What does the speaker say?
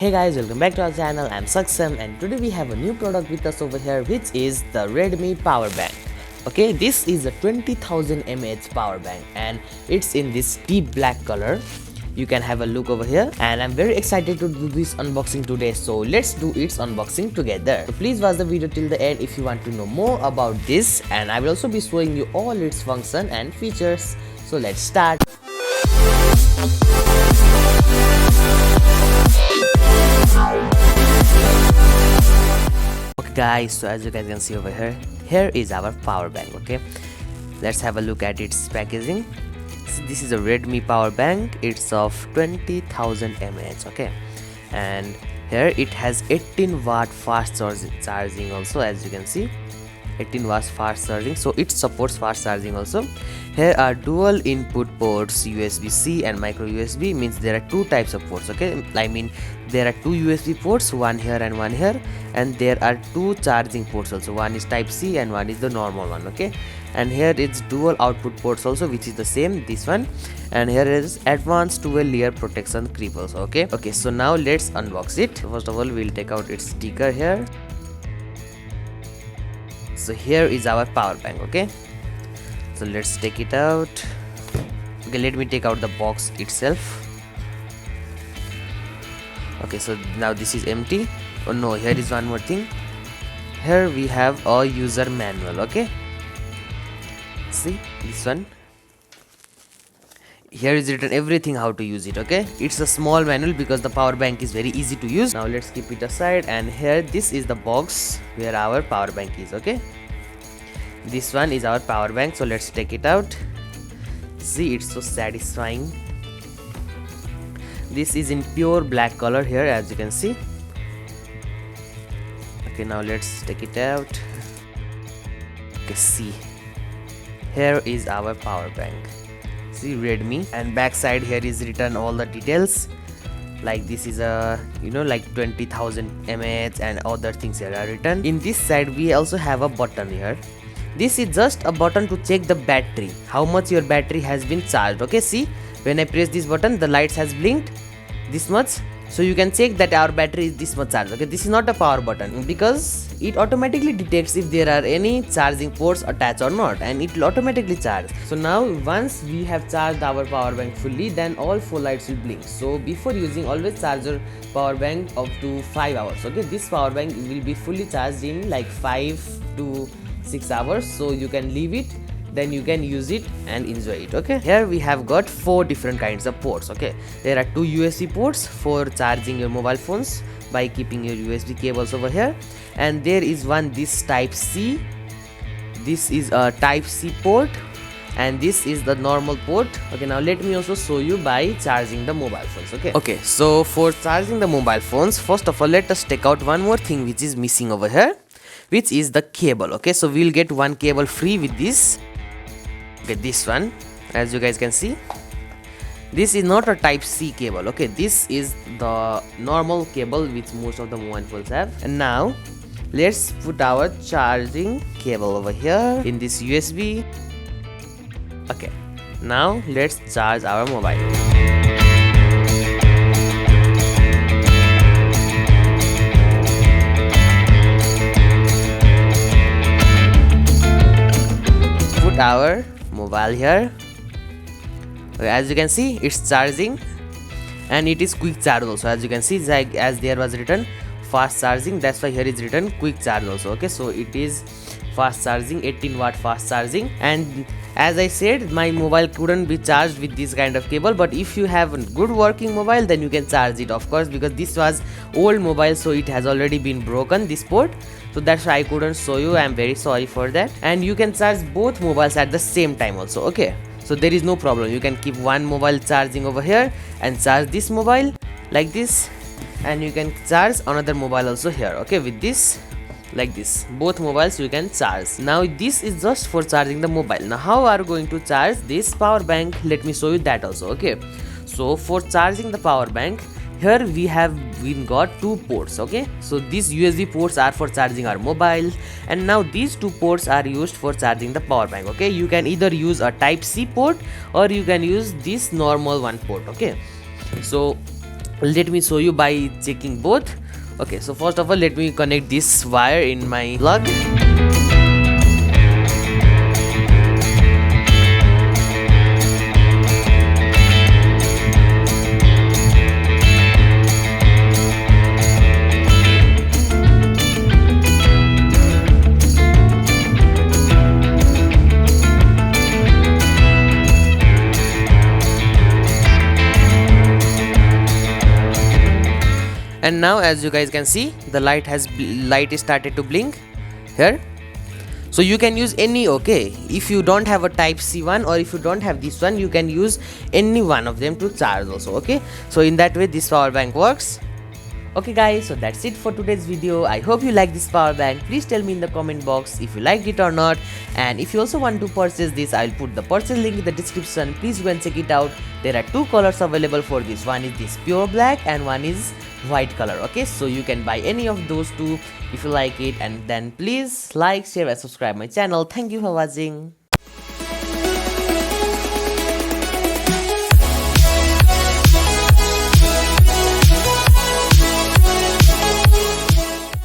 Hey guys, welcome back to our channel. I'm Saksham and today we have a new product with us over here, which is the Redmi Powerbank. Okay, this is a 20,000 mAh power bank and it's in this deep black color. You can have a look over here and I'm very excited to do this unboxing today, so let's do its unboxing together. So please watch the video till the end if you want to know more about this, and I will also be showing you all its function and features. So let's start. Okay guys, so as you guys can see over here is our power bank. Okay, let's have a look at its packaging. So this is a Redmi power bank. It's of 20,000 mAh. Okay, and here it has 18-watt fast charging also, as you can see. 18 watts fast charging, so it supports fast charging also. Here are dual input ports, USB-C and micro USB, means there are two types of ports. Okay, I mean there are two USB ports, one here and one here, and there are two charging ports also. One is type C and one is the normal one. Okay, and here it's dual output ports also, which is the same, this one. And here is advanced 12 layer protection clip also. Okay, so now let's unbox it. First of all, we'll take out its sticker here. So here is our power bank. Okay, so let's take it out. Okay, let me take out the box itself. Okay, so now this is empty. Oh no, here is one more thing. Here we have a user manual. Okay, see this one. Here is written everything how to use it. Okay, it's a small manual because the power bank is very easy to use. Now let's keep it aside, and here this is the box where our power bank is. Okay, this one is our power bank, so let's take it out. See, it's so satisfying. This is in pure black color here, as you can see. Okay, now let's take it out. Okay, see, here is our power bank. See, Redmi, and back side here is written all the details, like this is a like 20,000 mAh and other things here are written. In this side we also have a button here. This is just a button to check the battery, how much your battery has been charged. Okay, see, when I press this button the lights has blinked this much, so you can check that our battery is this much charged. Okay, this is not a power button because it automatically detects if there are any charging ports attached or not, and it will automatically charge. So now once we have charged our power bank fully, then all four lights will blink. So before using, always charge your power bank up to 5 hours. Okay, this power bank will be fully charged in like 5 to 6 hours, so you can leave it, then you can use it and enjoy it. Okay, here we have got 4 different kinds of ports. Okay, there are 2 USB ports for charging your mobile phones by keeping your USB cables over here, and there is one this type C. This is a type C port, and this is the normal port. Okay, now let me also show you by charging the mobile phones. Okay, so for charging the mobile phones, first of all let us take out one more thing which is missing over here, which is the cable. Okay, so we'll get one cable free with this. Okay, this one, as you guys can see, this is not a type C cable. Okay, this is the normal cable which most of the mobile phones have. And now let's put our charging cable over here in this USB. Okay, now let's charge our mobile. Put our mobile here. Okay, as you can see, it's charging and it is quick charge also. As you can see, like as there was written fast charging, that's why here is written quick charge also. Okay, so it is fast charging, 18-watt fast charging. And as I said, my mobile couldn't be charged with this kind of cable, but if you have a good working mobile, then you can charge it, of course, because this was old mobile, so it has already been broken, this port. So that's why I couldn't show you. I'm very sorry for that. And you can charge both mobiles at the same time also. Okay, so there is no problem. You can keep one mobile charging over here and charge this mobile like this, and you can charge another mobile also here. Okay, with this, like this, both mobiles you can charge. Now this is just for charging the mobile. Now how are you going to charge this power bank? Let me show you that also. Okay, so for charging the power bank, here we have got 2 ports. Okay, so these USB ports are for charging our mobile, and now these 2 ports are used for charging the power bank. Okay, you can either use a type C port or you can use this normal one port. Okay, so Let me show you by checking both. Okay, so first of all, let me connect this wire in my plug. And now as you guys can see, the light is started to blink here. So you can use any, okay, if you don't have a type C one, or if you don't have this one, you can use any one of them to charge also. Okay, so in that way this power bank works. Okay guys, so that's it for today's video. I hope you like this power bank. Please tell me in the comment box if you liked it or not, and if you also want to purchase this, I'll put the purchase link in the description. Please go and check it out. There are two colors available for this. One is this pure black and one is white color. Okay, so you can buy any of those two if you like it, and then please like, share and subscribe my channel. Thank you for watching.